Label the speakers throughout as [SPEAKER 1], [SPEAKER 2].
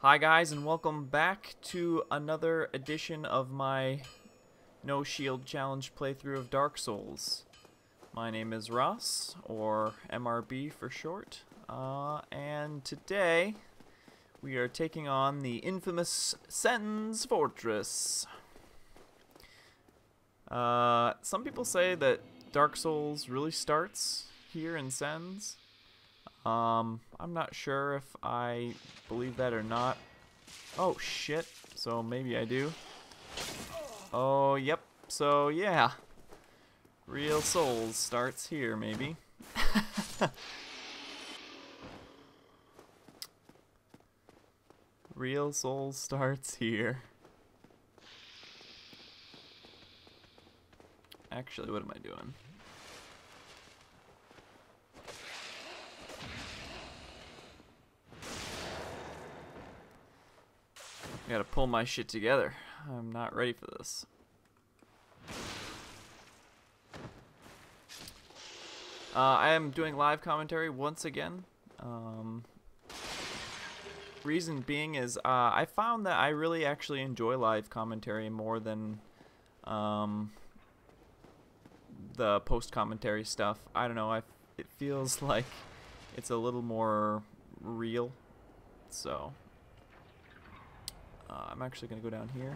[SPEAKER 1] Hi guys, and welcome back to another edition of my No Shield Challenge playthrough of Dark Souls. My name is Ross, or MRB for short, and today we are taking on the infamous Sens Fortress. Some people say that Dark Souls really starts here in Sens. I'm not sure if I believe that or not. Oh shit, so maybe I do. Oh yep, so yeah. Real Souls starts here maybe. Real Souls starts here. Actually, what am I doing? I gotta pull my shit together. I'm not ready for this. I am doing live commentary once again. Reason being is I found that I really actually enjoy live commentary more than the post-commentary stuff. I don't know, it feels like it's a little more real, so I'm actually going to go down here.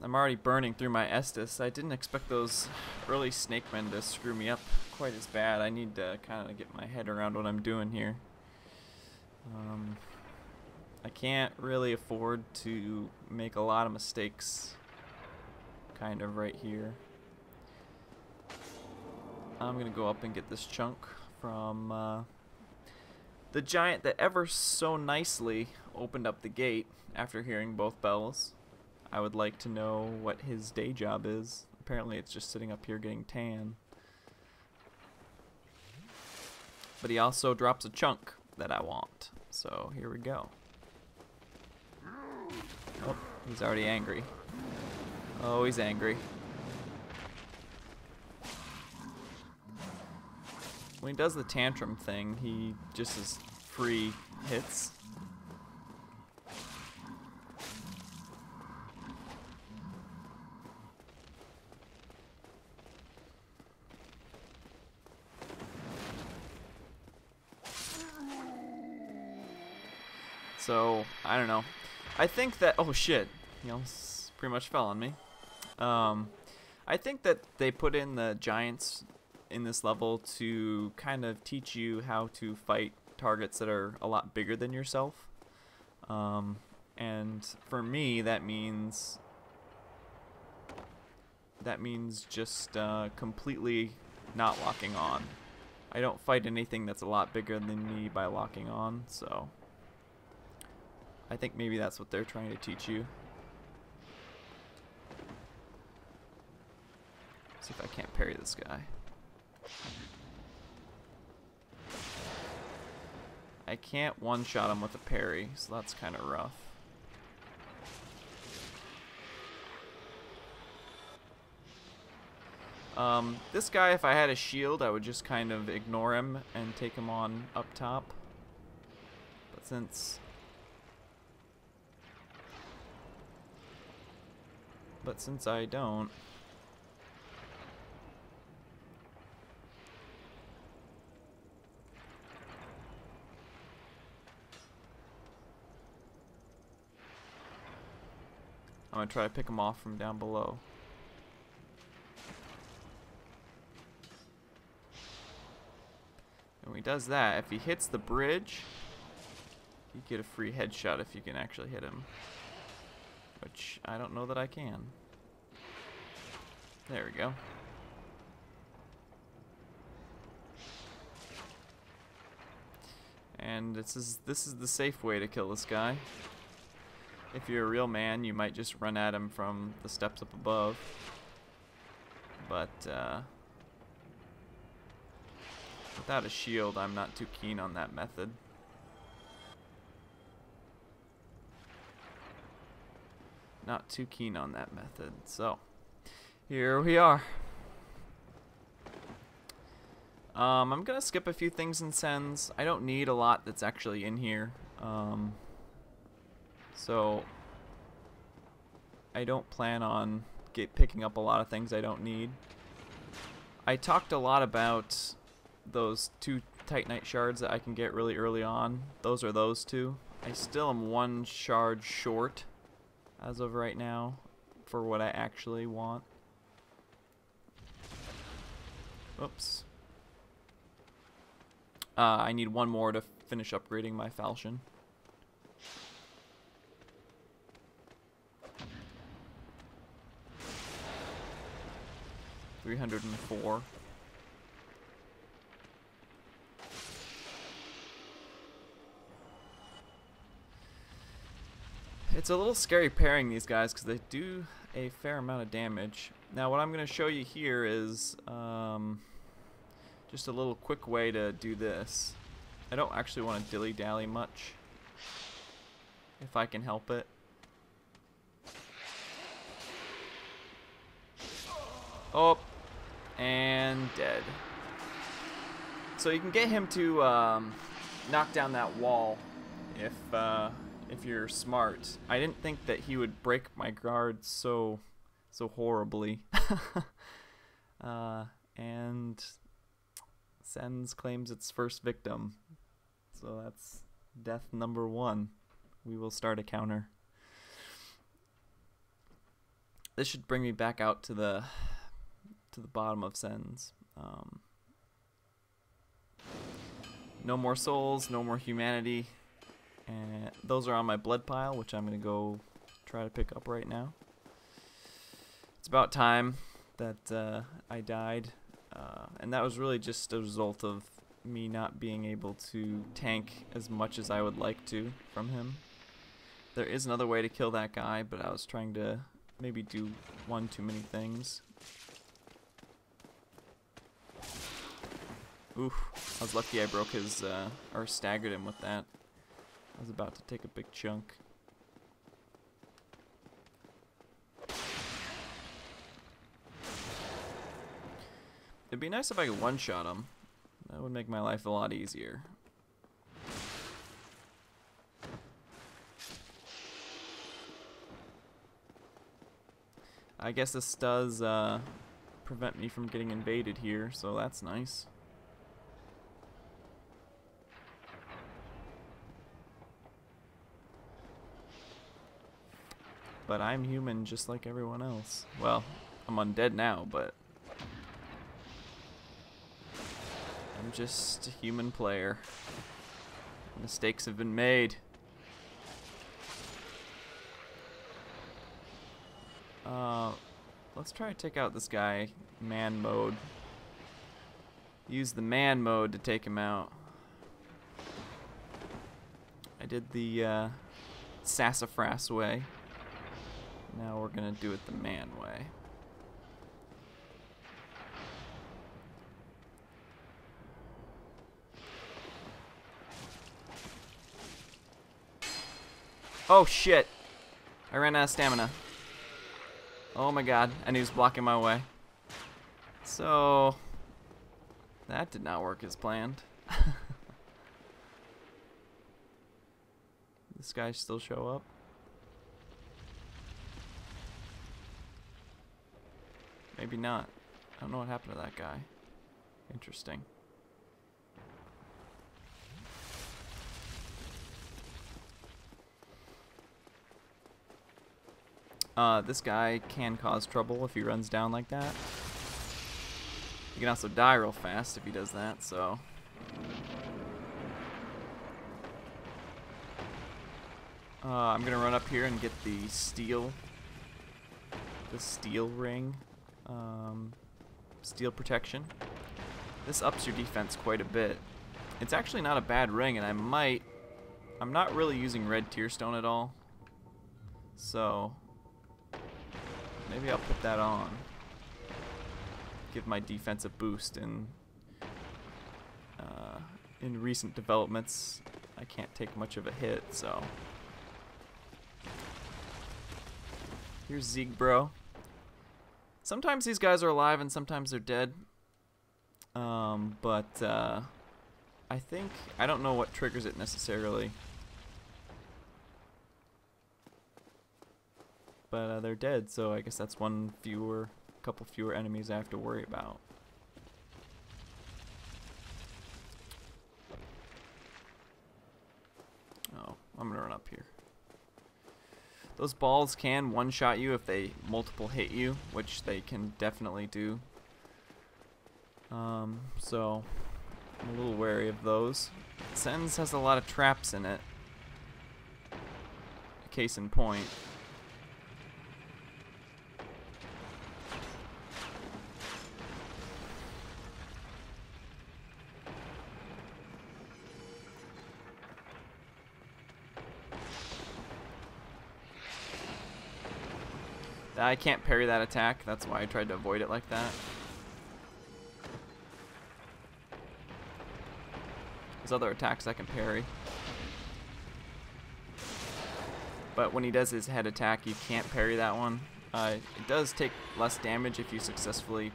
[SPEAKER 1] I'm already burning through my Estus. I didn't expect those early snakemen to screw me up quite as bad. I need to kind of get my head around what I'm doing here. I can't really afford to make a lot of mistakes kind of right here. I'm gonna go up and get this chunk from the giant that ever so nicely opened up the gate after hearing both bells. I would like to know what his day job is. Apparently it's just sitting up here getting tan. But he also drops a chunk that I want. So here we go. Oh, he's already angry. Oh, he's angry. When he does the tantrum thing, he just is free hits. So, I don't know. I think that, oh shit, he almost pretty much fell on me. I think that they put in the giants in this level to kind of teach you how to fight targets that are a lot bigger than yourself. And for me, that means just completely not locking on. I don't fight anything that's a lot bigger than me by locking on, so I think maybe that's what they're trying to teach you. See if I can't parry this guy. I can't one-shot him with a parry, so that's kind of rough. This guy, if I had a shield, I would just kind of ignore him and take him on up top. But since I don't, I'm gonna try to pick him off from down below. And when he does that, if he hits the bridge, you get a free headshot if you can actually hit him. Which I don't know that I can. There we go. And this is the safe way to kill this guy. If you're a real man, you might just run at him from the steps up above. But without a shield, I'm not too keen on that method. Not too keen on that method. So, here we are. I'm gonna skip a few things in Sens. I don't need a lot that's actually in here. So I don't plan on picking up a lot of things I don't need. I talked a lot about those 2 Titanite shards that I can get really early on. Those are those 2. I still am 1 shard short as of right now for what I actually want. Oops. I need 1 more to finish upgrading my falchion. $304. It's a little scary pairing these guys because they do a fair amount of damage. Now what I'm going to show you here is just a little quick way to do this. I don't actually want to dilly-dally much if I can help it. Oh, and dead. So you can get him to knock down that wall if you're smart. I didn't think that he would break my guard so horribly. And Sens claims its first victim. So that's death number 1. We will start a counter. This should bring me back out to the bottom of Sens. No more souls, no more humanity. And those are on my blood pile, which I'm going to go try to pick up right now. It's about time that I died. And that was really just a result of me not being able to tank as much as I would like to from him. There is another way to kill that guy, but I was trying to maybe do 1 too many things. Oof, I was lucky I broke his, or staggered him with that. I was about to take a big chunk. It'd be nice if I could one-shot him. That would make my life a lot easier. I guess this does prevent me from getting invaded here, so that's nice. But I'm human just like everyone else. Well, I'm undead now, but I'm just a human player. Mistakes have been made. Let's try to take out this guy, man mode. Use the man mode to take him out. I did the sassafras way. Now we're gonna do it the man way. Oh shit! I ran out of stamina. Oh my god, and he was blocking my way. So that did not work as planned. This guy still show up? Maybe not. I don't know what happened to that guy. Interesting. This guy can cause trouble if he runs down like that. You can also die real fast if he does that, so. I'm gonna run up here and get the steel ring, steel protection. This ups your defense quite a bit. It's actually not a bad ring, and I'm not really using red tier stone at all, so maybe I'll put that on. Give my defense a boost. In recent developments, I can't take much of a hit, so. Here's Zeeg, bro. Sometimes these guys are alive and sometimes they're dead. But I think, I don't know what triggers it necessarily. But they're dead, so I guess that's couple fewer enemies I have to worry about. Oh, I'm gonna run up here. Those balls can one-shot you if they multiple hit you, which they can definitely do. So I'm a little wary of those. Sens has a lot of traps in it. Case in point. I can't parry that attack, that's why I tried to avoid it like that. There's other attacks I can parry. But when he does his head attack, you can't parry that one. It does take less damage if you successfully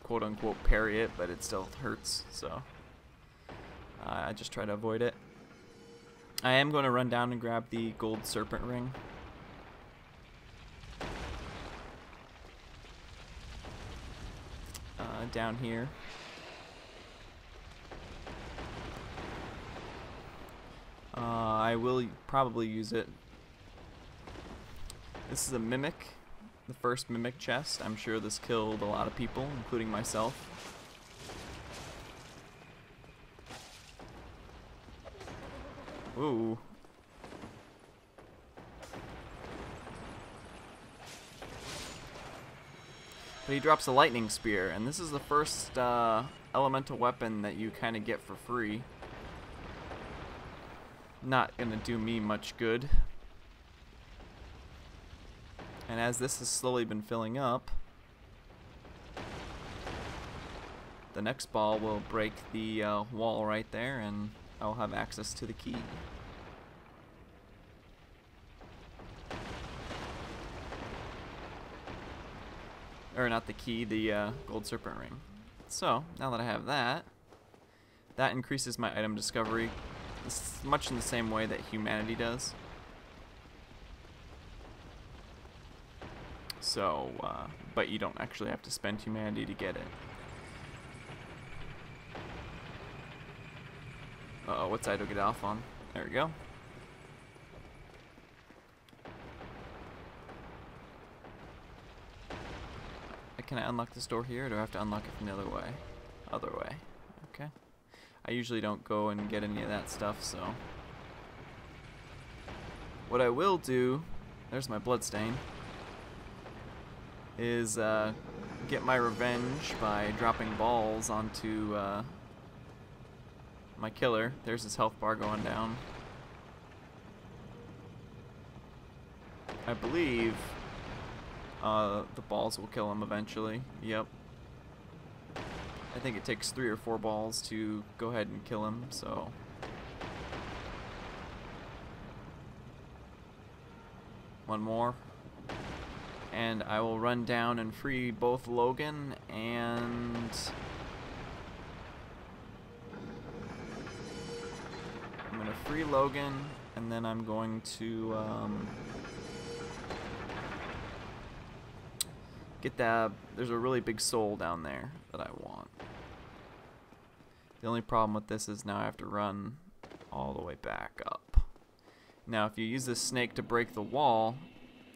[SPEAKER 1] quote-unquote parry it, but it still hurts, so I just try to avoid it. I am going to run down and grab the gold serpent ring. Down here. I will probably use it. This is a mimic, the first mimic chest. I'm sure this killed a lot of people, including myself. Ooh. But he drops a lightning spear, and this is the first elemental weapon that you kind of get for free. Not gonna do me much good. And as this has slowly been filling up, the next ball will break the wall right there, and I'll have access to the key. Or not the key, the gold serpent ring. So, now that I have that, that increases my item discovery. It's much in the same way that humanity does. So, but you don't actually have to spend humanity to get it. Uh-oh, what side do I get off on? There we go. Can I unlock this door here, or do I have to unlock it from the other way? Other way. Okay. I usually don't go and get any of that stuff, so. What I will do, there's my bloodstain, is get my revenge by dropping balls onto my killer. There's his health bar going down. I believe the balls will kill him eventually. Yep. I think it takes 3 or 4 balls to go ahead and kill him, so. One more. And I will run down and free both Logan and I'm gonna free Logan, and then I'm going to get that. There's a really big soul down there that I want. The only problem with this is now I have to run all the way back up. Now if you use this snake to break the wall,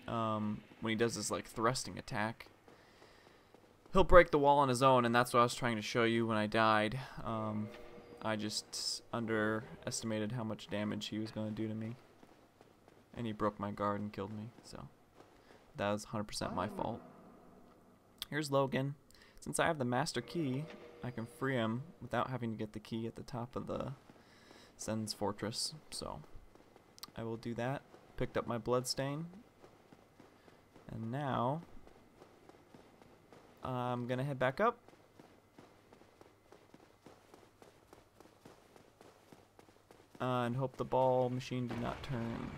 [SPEAKER 1] when he does his like thrusting attack, he'll break the wall on his own, and that's what I was trying to show you when I died. I just underestimated how much damage he was going to do to me, and he broke my guard and killed me, so that was 100% my fault. Here's Logan. Since I have the master key, I can free him without having to get the key at the top of the Sens Fortress. So I will do that. Picked up my bloodstain. And now I'm going to head back up. And hope the ball machine did not turn.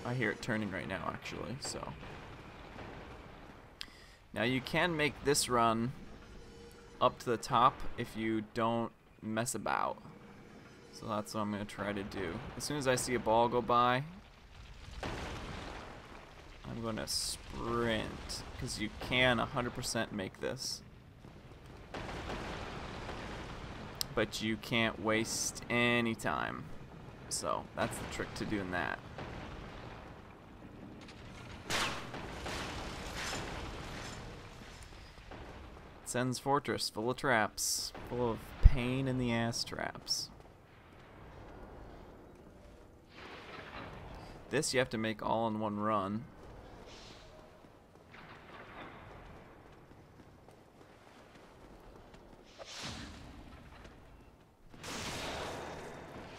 [SPEAKER 1] I hear it turning right now, actually, so. Now you can make this run up to the top if you don't mess about. So that's what I'm going to try to do. As soon as I see a ball go by, I'm going to sprint, because you can 100% make this. But you can't waste any time. So that's the trick to doing that. Sens Fortress, full of traps. Full of pain in the ass traps. This you have to make all in one run.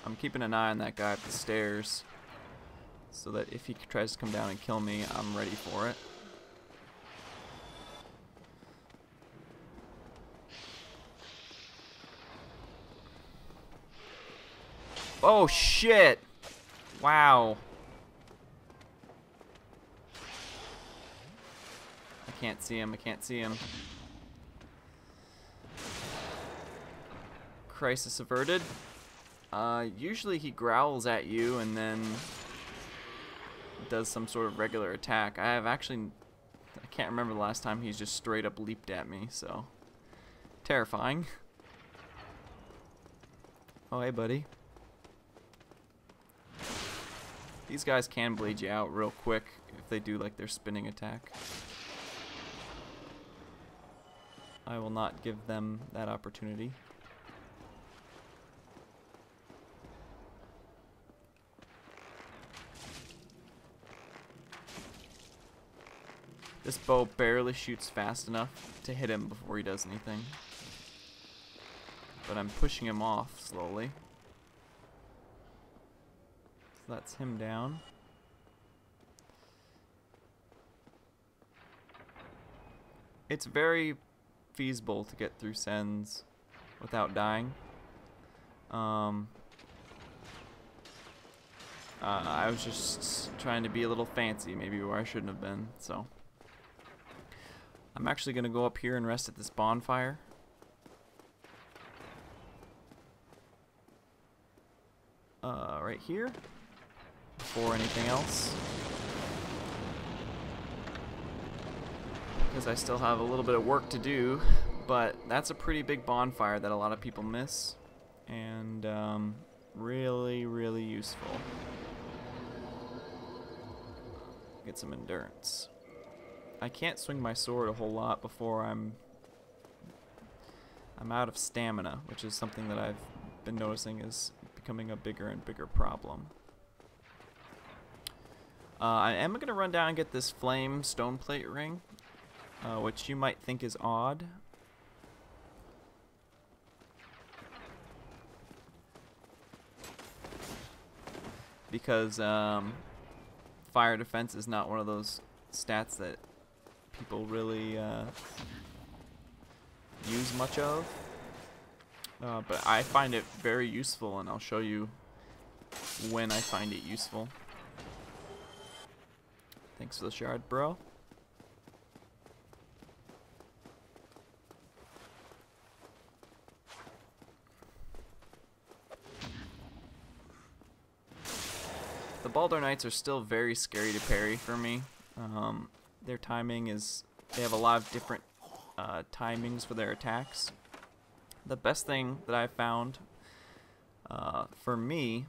[SPEAKER 1] I'm keeping an eye on that guy up the stairs, so that if he tries to come down and kill me, I'm ready for it. Oh shit! Wow. I can't see him, I can't see him. Crisis averted. Usually he growls at you and then does some sort of regular attack. I can't remember the last time he's just straight up leaped at me, so terrifying. Oh, hey buddy. These guys can bleed you out real quick if they do like their spinning attack. I will not give them that opportunity. This bow barely shoots fast enough to hit him before he does anything. But I'm pushing him off slowly. So that's him down. It's very feasible to get through Sens without dying. I was just trying to be a little fancy, maybe where I shouldn't have been, so. I'm actually going to go up here and rest at this bonfire. Right here, before anything else. Because I still have a little bit of work to do, but that's a pretty big bonfire that a lot of people miss. And really, really useful. Get some endurance. I can't swing my sword a whole lot before I'm out of stamina, which is something that I've been noticing is becoming a bigger and bigger problem. I am going to run down and get this flame stone plate ring, which you might think is odd. Because fire defense is not one of those stats that people really use much of. But I find it very useful, and I'll show you when I find it useful. Thanks for the shard, bro. The Baldur Knights are still very scary to parry for me. Their timing is, they have a lot of different timings for their attacks. The best thing that I've found for me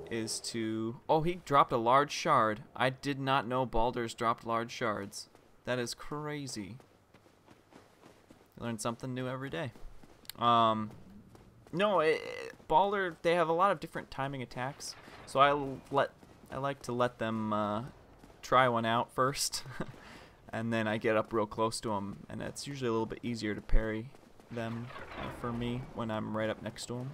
[SPEAKER 1] is to... Oh, he dropped a large shard. I did not know Baldur's dropped large shards. That is crazy. You learn something new every day. No, Baldur, they have a lot of different timing attacks. So I like to let them try one out first. And then I get up real close to them. And it's usually a little bit easier to parry them for me when I'm right up next to them.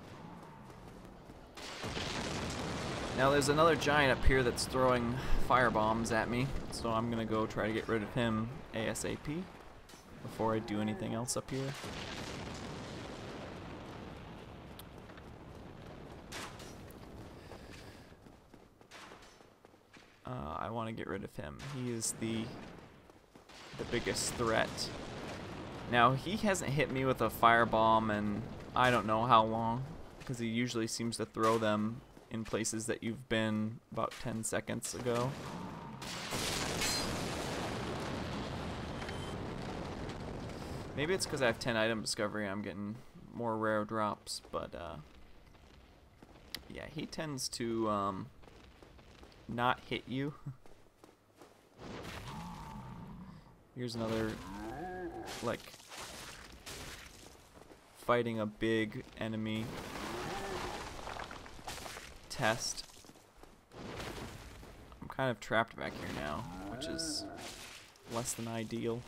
[SPEAKER 1] Now there's another giant up here that's throwing fire bombs at me, so I'm gonna go try to get rid of him ASAP before I do anything else up here. I want to get rid of him. He is the biggest threat Now, he hasn't hit me with a firebomb in I don't know how long, because he usually seems to throw them in places that you've been about 10 seconds ago. Maybe it's because I have 10 item discovery, I'm getting more rare drops, but yeah, he tends to not hit you. Here's another, like, fighting a big enemy test. I'm kind of trapped back here now, which is less than ideal.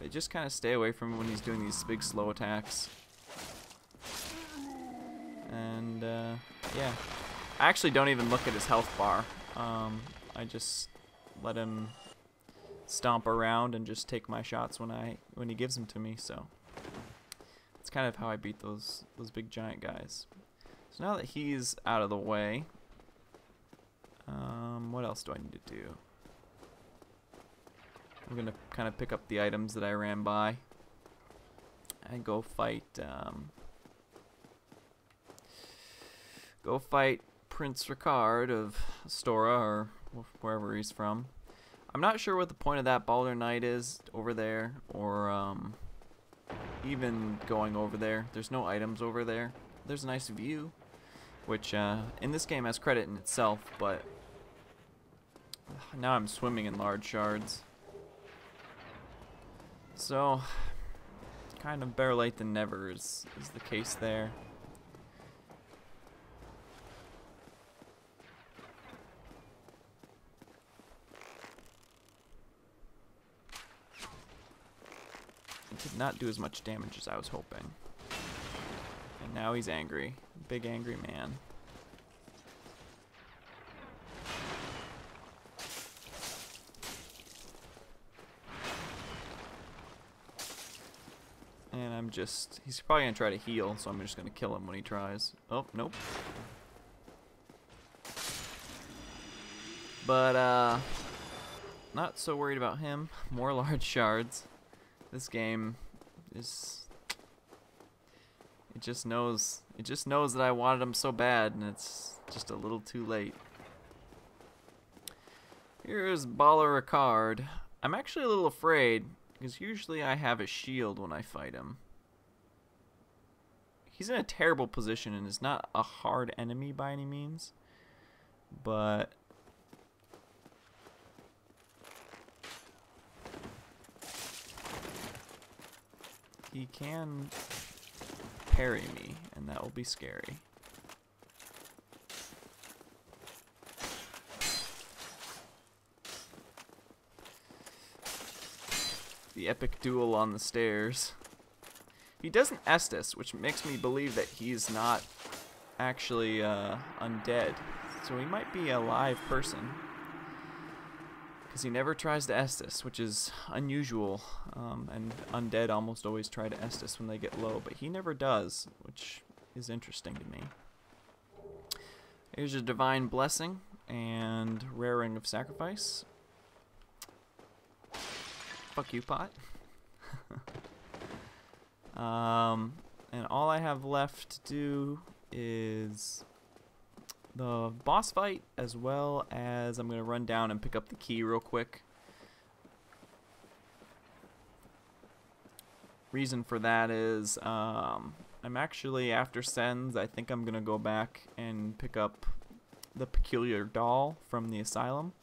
[SPEAKER 1] They just kind of stay away from him when he's doing these big slow attacks. And yeah, I actually don't even look at his health bar. I just let him stomp around and just take my shots when he gives them to me. So that's kind of how I beat those big giant guys. So now that he's out of the way, what else do I need to do? I'm gonna kind of pick up the items that I ran by and go fight Prince Ricard of Stora, or wherever he's from. I'm not sure what the point of that Balder Knight is over there, or even going over there. There's no items over there. There's a nice view, which in this game has credit in itself, but now I'm swimming in large shards. So, kind of better late than never is the case there. It did not do as much damage as I was hoping. And now he's angry. Big angry man. And he's probably going to try to heal, so I'm just going to kill him when he tries. Oh, nope. But, not so worried about him. More large shards. This game is... It just knows that I wanted him so bad, and it's just a little too late. Here's Baller Ricard. I'm actually a little afraid, because usually I have a shield when I fight him. He's in a terrible position and is not a hard enemy by any means. But he can parry me, and that will be scary. The epic duel on the stairs. He doesn't Estus, which makes me believe that he's not actually undead. So he might be a live person. Because he never tries to Estus, which is unusual. And undead almost always try to Estus when they get low, but he never does, which is interesting to me. Here's a Divine Blessing and Rare Ring of Sacrifice. Fuck you, pot. And all I have left to do is the boss fight, as well as I'm going to run down and pick up the key real quick. Reason for that is I'm actually, after Sens, I think I'm going to go back and pick up the Peculiar Doll from the Asylum.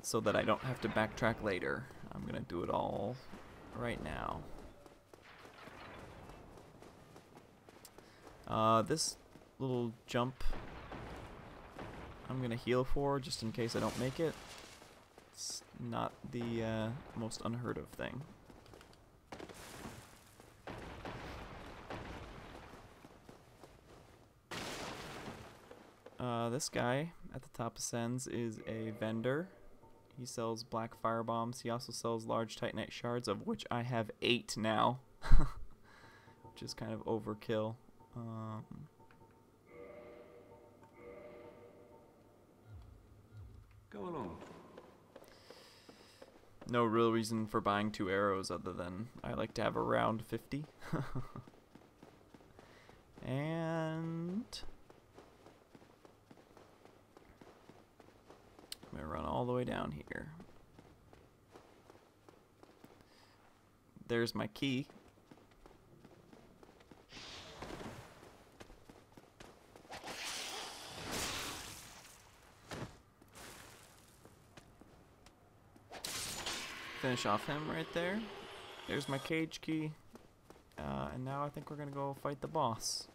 [SPEAKER 1] So that I don't have to backtrack later. I'm going to do it all right now. This little jump I'm going to heal for just in case I don't make it. It's not the most unheard of thing. This guy at the top of Sens is a vendor. He sells black fire bombs. He also sells large titanite shards, of which I have 8 now, which is kind of overkill.
[SPEAKER 2] Go along.
[SPEAKER 1] no real reason for buying 2 arrows other than I like to have around 50. And I'm going to run all the way down here. There's my key. Finish off him right there. There's my cage key. And now I think we're going to go fight the boss.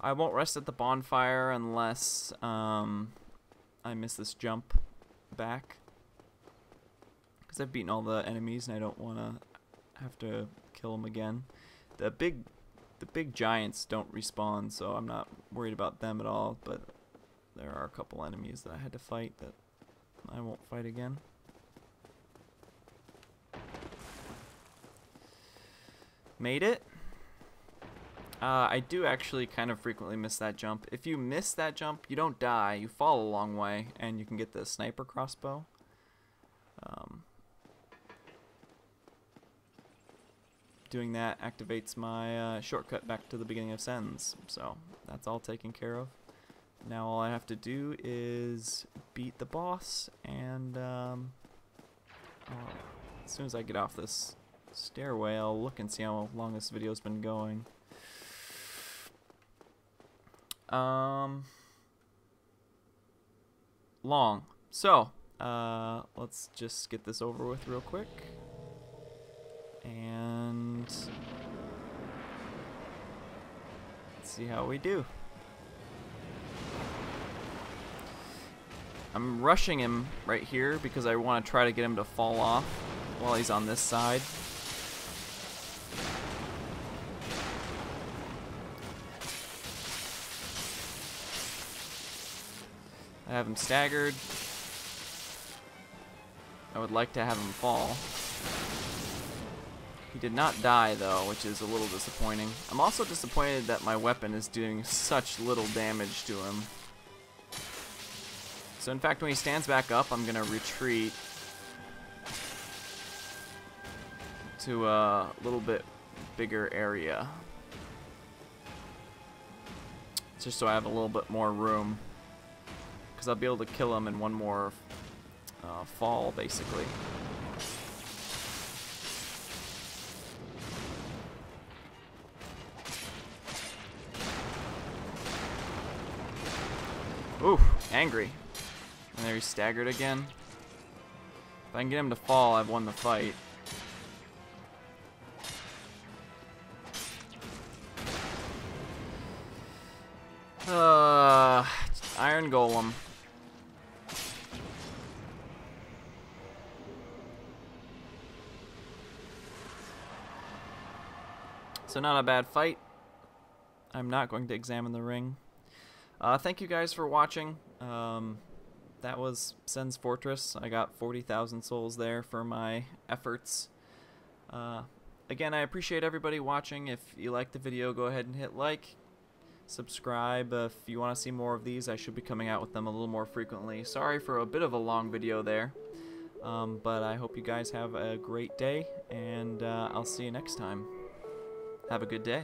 [SPEAKER 1] I won't rest at the bonfire unless I miss this jump back. Because I've beaten all the enemies and I don't want to have to kill them again. The big giants don't respawn, so I'm not worried about them at all. But there are a couple enemies that I had to fight that I won't fight again. Made it. I do actually kind of frequently miss that jump. If you miss that jump, you don't die. You fall a long way, and you can get the sniper crossbow. Doing that activates my shortcut back to the beginning of Sens. So that's all taken care of. Now all I have to do is beat the boss, and as soon as I get off this stairway, I'll look and see how long this video's been going. Long. So, let's just get this over with real quick. And let's see how we do. I'm rushing him right here because I want to try to get him to fall off while he's on this side. I have him staggered. I would like to have him fall. He did not die though, which is a little disappointing. I'm also disappointed that my weapon is doing such little damage to him. So in fact, when he stands back up, I'm gonna retreat to a little bit bigger area. Just so I have a little bit more room. Because I'll be able to kill him in one more fall, basically. Ooh, angry. And there he's staggered again. If I can get him to fall, I've won the fight. Iron Golem. So not a bad fight. I'm not going to examine the ring. Thank you guys for watching. That was Sens Fortress. I got 40,000 souls there for my efforts. Again, I appreciate everybody watching. If you liked the video, go ahead and hit like. Subscribe if you want to see more of these. I should be coming out with them a little more frequently. Sorry for a bit of a long video there. But I hope you guys have a great day, and I'll see you next time. Have a good day.